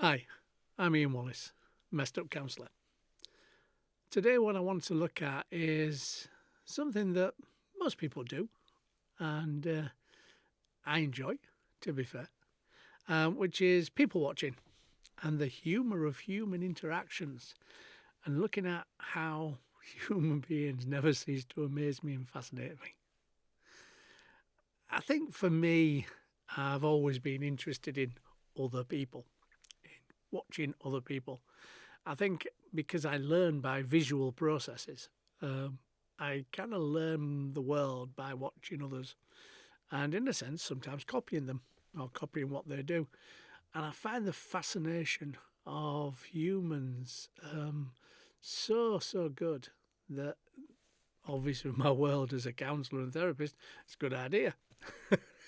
Hi, I'm Ian Wallace, messed up counsellor. Today, what I want to look at is something that most people do, and I enjoy, to be fair, which is people watching and the humour of human interactions, and looking at how human beings never cease to amaze me and fascinate me. I think for me, I've always been interested in other people, in watching other people. I think because I learn by visual processes, I kind of learn the world by watching others and, in a sense, sometimes copying them or copying what they do. And I find the fascination of humans so good that obviously, in my world as a counsellor and therapist, it's a good idea.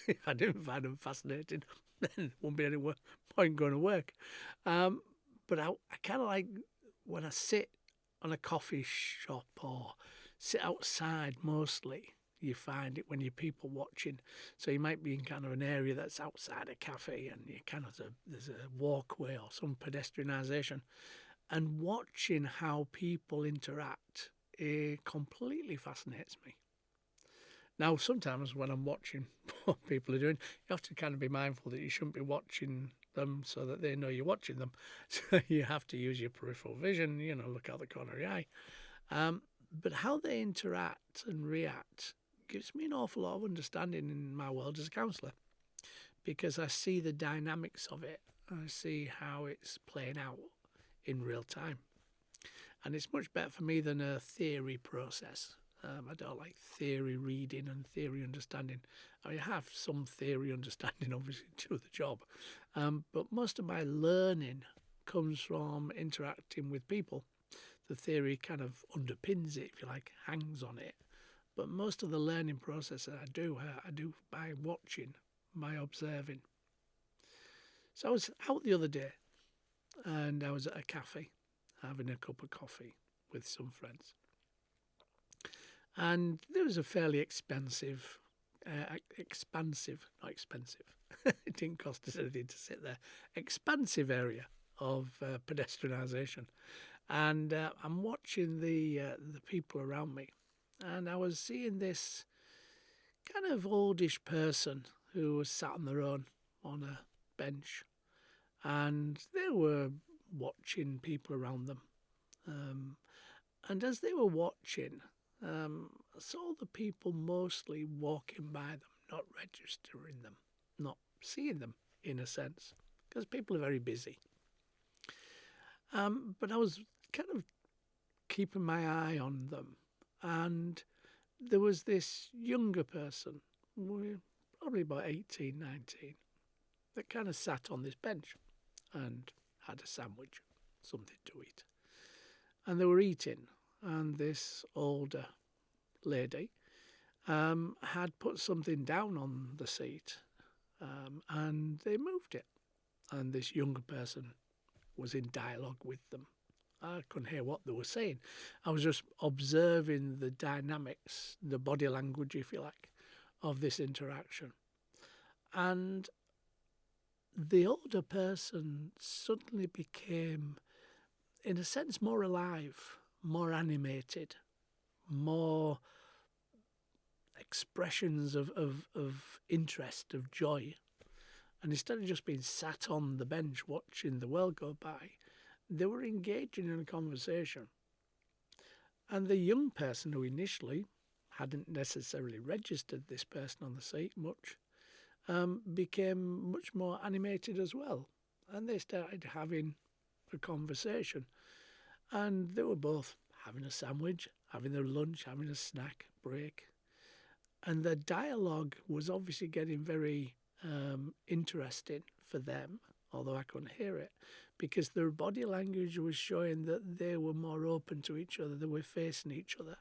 If I didn't find them fascinating, then there wouldn't be any point going to work. Um, but I kind of like when I sit on a coffee shop or sit outside mostly, you find it when you're people watching. So you might be in kind of an area that's outside a cafe and you kind of there's a walkway or some pedestrianisation, and watching how people interact, it completely fascinates me. Now, sometimes when I'm watching what people are doing, you have to kind of be mindful that you shouldn't be watching them so that they know you're watching them. So you have to use your peripheral vision, look out the corner of your eye. But how they interact and react gives me an awful lot of understanding in my world as a counsellor, because I see the dynamics of it. I see how it's playing out in real time. And it's much better for me than a theory process. I don't like theory reading and theory understanding. I mean, I have some theory understanding, obviously, to do the job. But most of my learning comes from interacting with people. The theory kind of underpins it, if you like, hangs on it. But most of the learning process that I do by watching, by observing. So I was out the other day and I was at a cafe having a cup of coffee with some friends. And there was a fairly not expensive, it didn't cost us anything to sit there, expansive area of pedestrianisation. And I'm watching the people around me, and I was seeing this kind of oldish person who was sat on their own on a bench, and they were watching people around them. And as they were watching, I saw the people mostly walking by them, not registering them, not seeing them in a sense, because people are very busy. But I was kind of keeping my eye on them, and there was this younger person, probably about 18, 19, that kind of sat on this bench and had a sandwich, something to eat. And they were eating, and this older lady had put something down on the seat, and they moved it. And this younger person was in dialogue with them. I couldn't hear what they were saying. I was just observing the dynamics, the body language, if you like, of this interaction. And the older person suddenly became, in a sense, more alive, more animated, more expressions of interest, of joy. And instead of just being sat on the bench watching the world go by, they were engaging in a conversation. And the young person who initially hadn't necessarily registered this person on the seat much, became much more animated as well. And they started having a conversation. And they were both having a sandwich, having their lunch, having a snack break. And the dialogue was obviously getting very interesting for them, although I couldn't hear it, because their body language was showing that they were more open to each other, they were facing each other.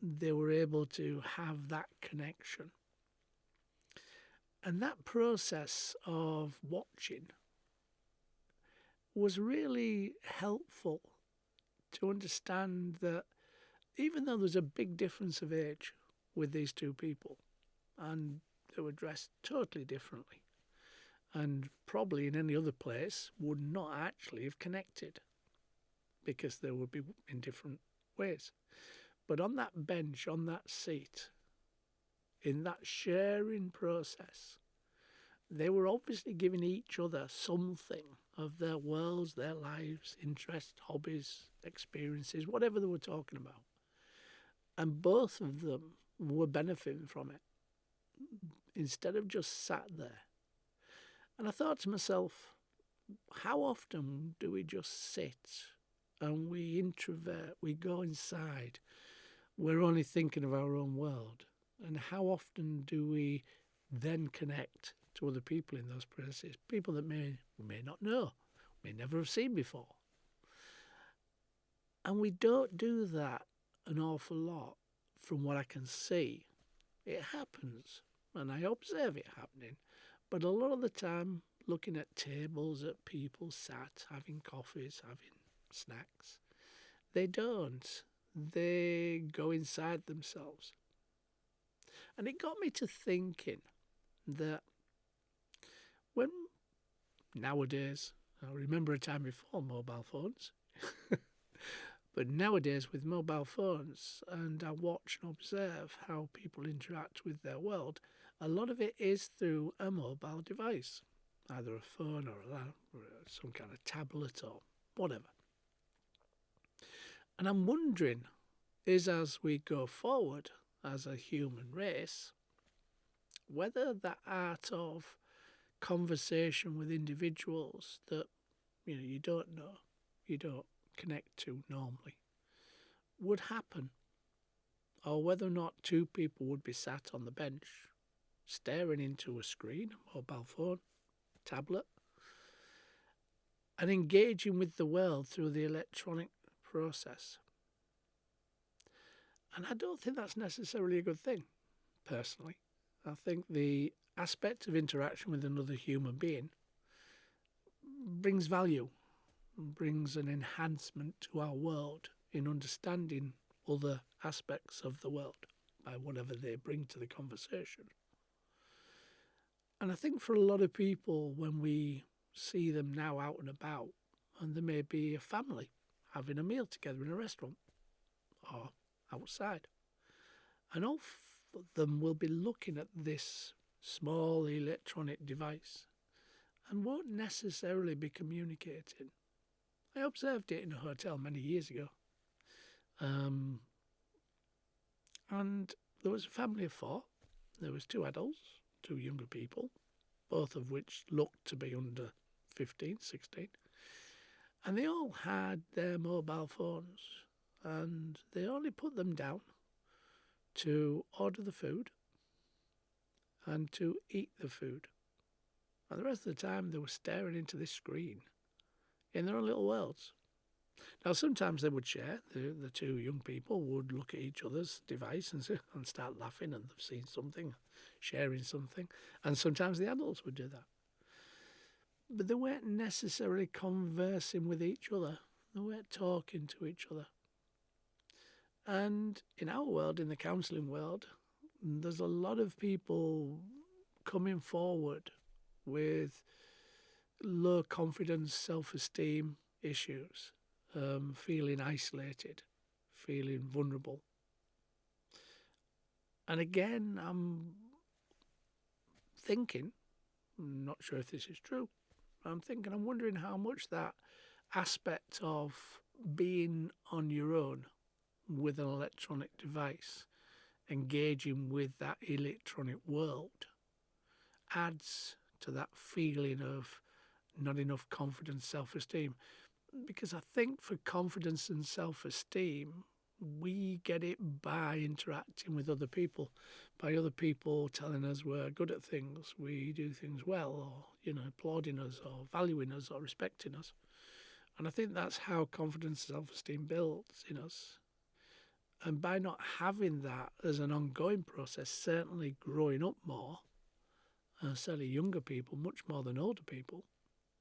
They were able to have that connection. And that process of watching was really helpful to understand that even though there's a big difference of age with these two people, and they were dressed totally differently, and probably in any other place would not actually have connected because they would be in different ways. But on that bench, on that seat, in that sharing process, they were obviously giving each other something of their worlds, their lives, interests, hobbies, experiences, whatever they were talking about. And both of them were benefiting from it instead of just sat there. And I thought to myself, how often do we just sit and we introvert, we go inside, we're only thinking of our own world? And how often do we then connect to other people in those places, people that we may not know, may never have seen before? And we don't do that an awful lot from what I can see. It happens, and I observe it happening, but a lot of the time, looking at tables, at people sat, having coffees, having snacks, they don't. They go inside themselves. And it got me to thinking that when nowadays, I remember a time before mobile phones, but nowadays with mobile phones, and I watch and observe how people interact with their world, a lot of it is through a mobile device, either a phone or some kind of tablet or whatever. And I'm wondering, is as we go forward as a human race, whether that art of conversation with individuals that you don't know, you don't connect to normally, would happen, or whether or not two people would be sat on the bench staring into a screen, mobile phone, tablet, and engaging with the world through the electronic process. And I don't think that's necessarily a good thing, personally. I think the aspect of interaction with another human being brings value, brings an enhancement to our world in understanding other aspects of the world by whatever they bring to the conversation. And I think for a lot of people, when we see them now out and about, and there may be a family having a meal together in a restaurant or outside, and all of them will be looking at this small electronic device and won't necessarily be communicating. I observed it in a hotel many years ago. And there was a family of four. There was two adults, two younger people, both of which looked to be under 15, 16. And they all had their mobile phones, and they only put them down to order the food and to eat the food. And the rest of the time they were staring into this screen in their own little worlds. Now, sometimes they would share. The two young people would look at each other's device and start laughing, and they've seen something, sharing something. And sometimes the adults would do that. But they weren't necessarily conversing with each other. They weren't talking to each other. And in our world, in the counselling world, there's a lot of people coming forward with low confidence, self-esteem issues, feeling isolated, feeling vulnerable. And again, I'm thinking, I'm not sure if this is true, I'm wondering how much that aspect of being on your own with an electronic device, engaging with that electronic world, adds to that feeling of not enough confidence, self-esteem. Because I think for confidence and self-esteem, we get it by interacting with other people, by other people telling us we're good at things, we do things well, or, applauding us, or valuing us, or respecting us. And I think that's how confidence and self-esteem builds in us. And by not having that as an ongoing process, certainly growing up more, certainly younger people, much more than older people,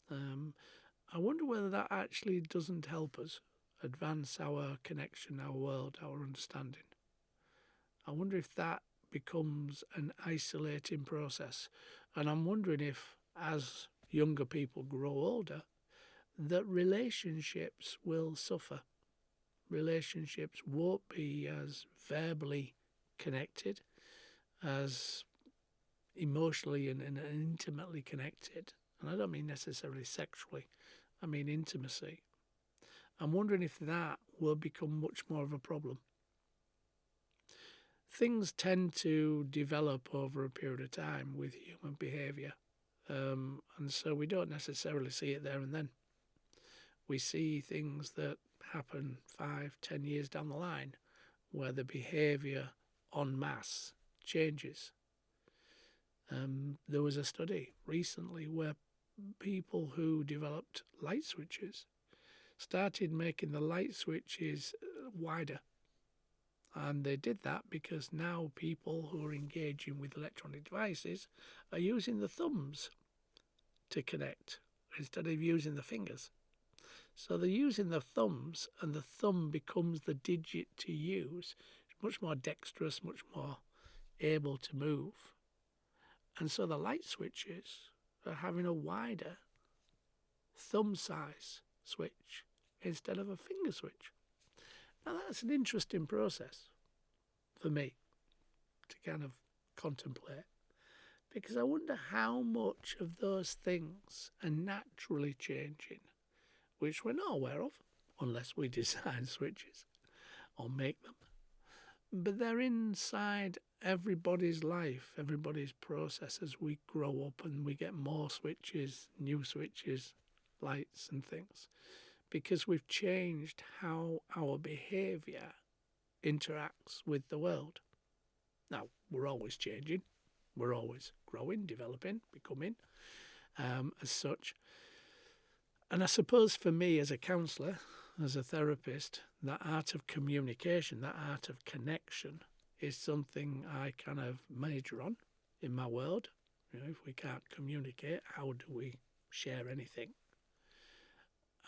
I wonder whether that actually doesn't help us advance our connection, our world, our understanding. I wonder if that becomes an isolating process. And I'm wondering if, as younger people grow older, that relationships will suffer. Relationships won't be as verbally connected, as emotionally and intimately connected. And I don't mean necessarily sexually, I mean intimacy. I'm wondering if that will become much more of a problem. Things tend to develop over a period of time with human behaviour, and so we don't necessarily see it there and then. We see things that happen 5, 10 years down the line where the behaviour en masse changes. There was a study recently where people who developed light switches started making the light switches wider. And they did that because now people who are engaging with electronic devices are using the thumbs to connect instead of using the fingers. So they're using the thumbs, and the thumb becomes the digit to use. It's much more dexterous, much more able to move. And so the light switches are having a wider thumb size switch instead of a finger switch. Now that's an interesting process for me to kind of contemplate, because I wonder how much of those things are naturally changing, which we're not aware of unless we design switches or make them. But they're inside everybody's life, everybody's process as we grow up and we get more switches, new switches, lights and things, because we've changed how our behaviour interacts with the world. Now, we're always changing, we're always growing, developing, becoming, as such. And I suppose for me as a counsellor, as a therapist, that art of communication, that art of connection is something I kind of major on in my world. You know, if we can't communicate, how do we share anything?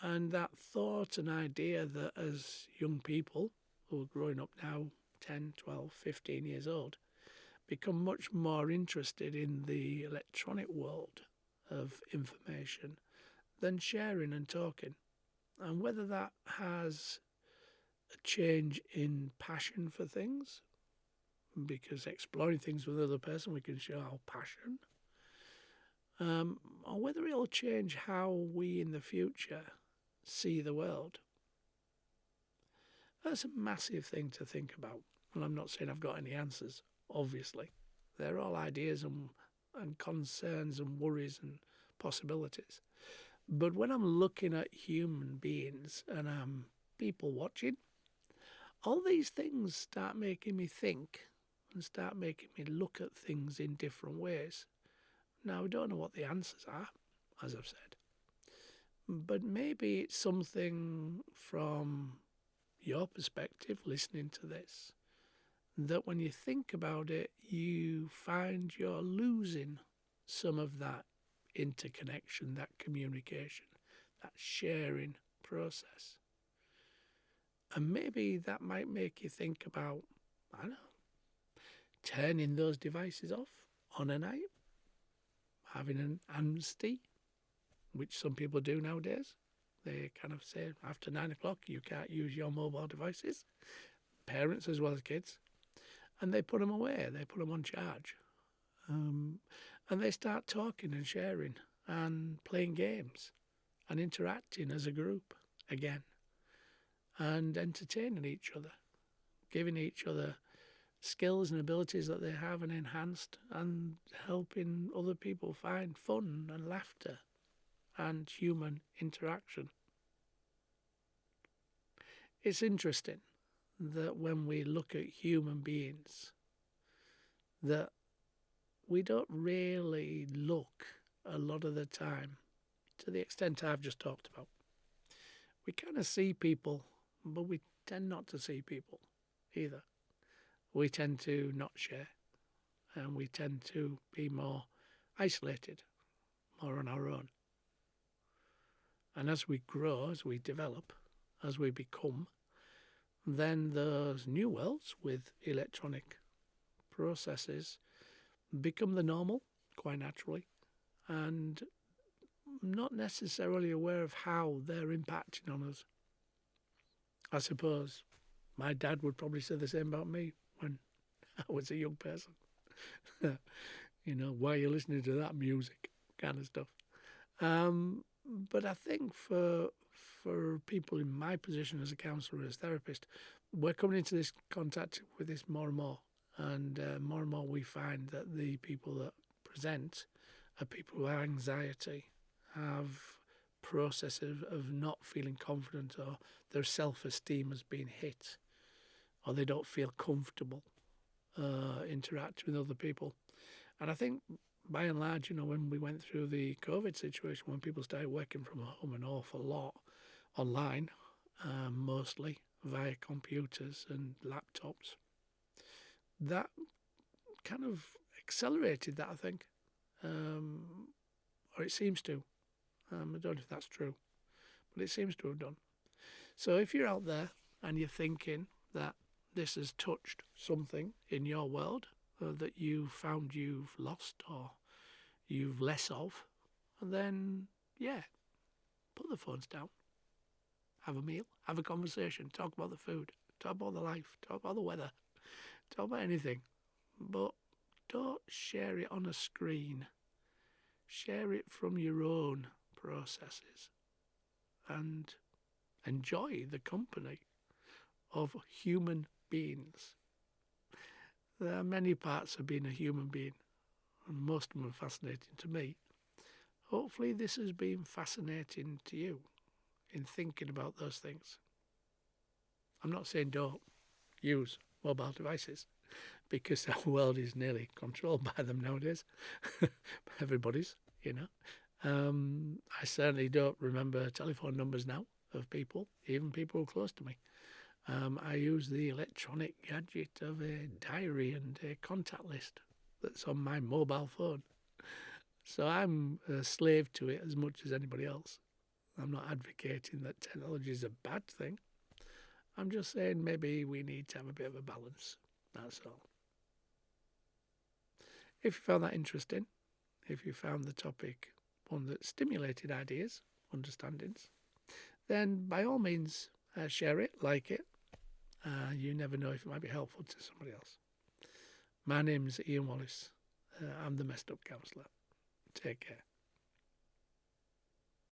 And that thought and idea that as young people who are growing up now, 10, 12, 15 years old, become much more interested in the electronic world of information than sharing and talking. And whether that has a change in passion for things, because exploring things with another person, we can show our passion, or whether it'll change how we in the future see the world. That's a massive thing to think about. And I'm not saying I've got any answers, obviously. They're all ideas and concerns and worries and possibilities. But when I'm looking at human beings and I'm people watching, all these things start making me think and start making me look at things in different ways. Now, I don't know what the answers are, as I've said. But maybe it's something from your perspective, listening to this, that when you think about it, you find you're losing some of that interconnection, that communication, that sharing process. And maybe that might make you think about, I don't know, turning those devices off on a night, having an amnesty, which some people do nowadays. They kind of say after 9 o'clock you can't use your mobile devices, parents as well as kids, and they put them away, they put them on charge. And they start talking and sharing and playing games and interacting as a group again and entertaining each other, giving each other skills and abilities that they haven't enhanced and helping other people find fun and laughter and human interaction. It's interesting that when we look at human beings, that we don't really look a lot of the time to the extent I've just talked about. We kind of see people, but we tend not to see people either. We tend to not share, and we tend to be more isolated, more on our own. And as we grow, as we develop, as we become, then those new worlds with electronic processes become the normal, quite naturally. And not necessarily aware of how they're impacting on us. I suppose my dad would probably say the same about me when I was a young person. Why are you listening to that music kind of stuff? But I think for people in my position as a counsellor, as a therapist, we're coming into this contact with this more and more we find that the people that present are people with anxiety, have processes of not feeling confident, or their self-esteem has been hit, or they don't feel comfortable interacting with other people. And I think by and large, when we went through the COVID situation, when people started working from home an awful lot online, mostly via computers and laptops, that kind of accelerated that, I think, or it seems to. I don't know if that's true, but it seems to have done. So if you're out there and you're thinking that this has touched something in your world that you found you've lost or you've less of, then yeah, put the phones down, have a meal, have a conversation, talk about the food, talk about the life, talk about the weather, talk about anything, but don't share it on a screen. Share it from your own processes and enjoy the company of human beings. There are many parts of being a human being, and most of them are fascinating to me. Hopefully this has been fascinating to you in thinking about those things. I'm not saying don't use mobile devices, because our world is nearly controlled by them nowadays. Everybody's, I certainly don't remember telephone numbers now of people, even people close to me. I use the electronic gadget of a diary and a contact list that's on my mobile phone. So I'm a slave to it as much as anybody else. I'm not advocating that technology is a bad thing. I'm just saying maybe we need to have a bit of a balance. That's all. If you found that interesting, if you found the topic one that stimulated ideas, understandings, then by all means share it, like it. You never know if it might be helpful to somebody else. My name's Ian Wallace. I'm the Messed Up Counsellor. Take care.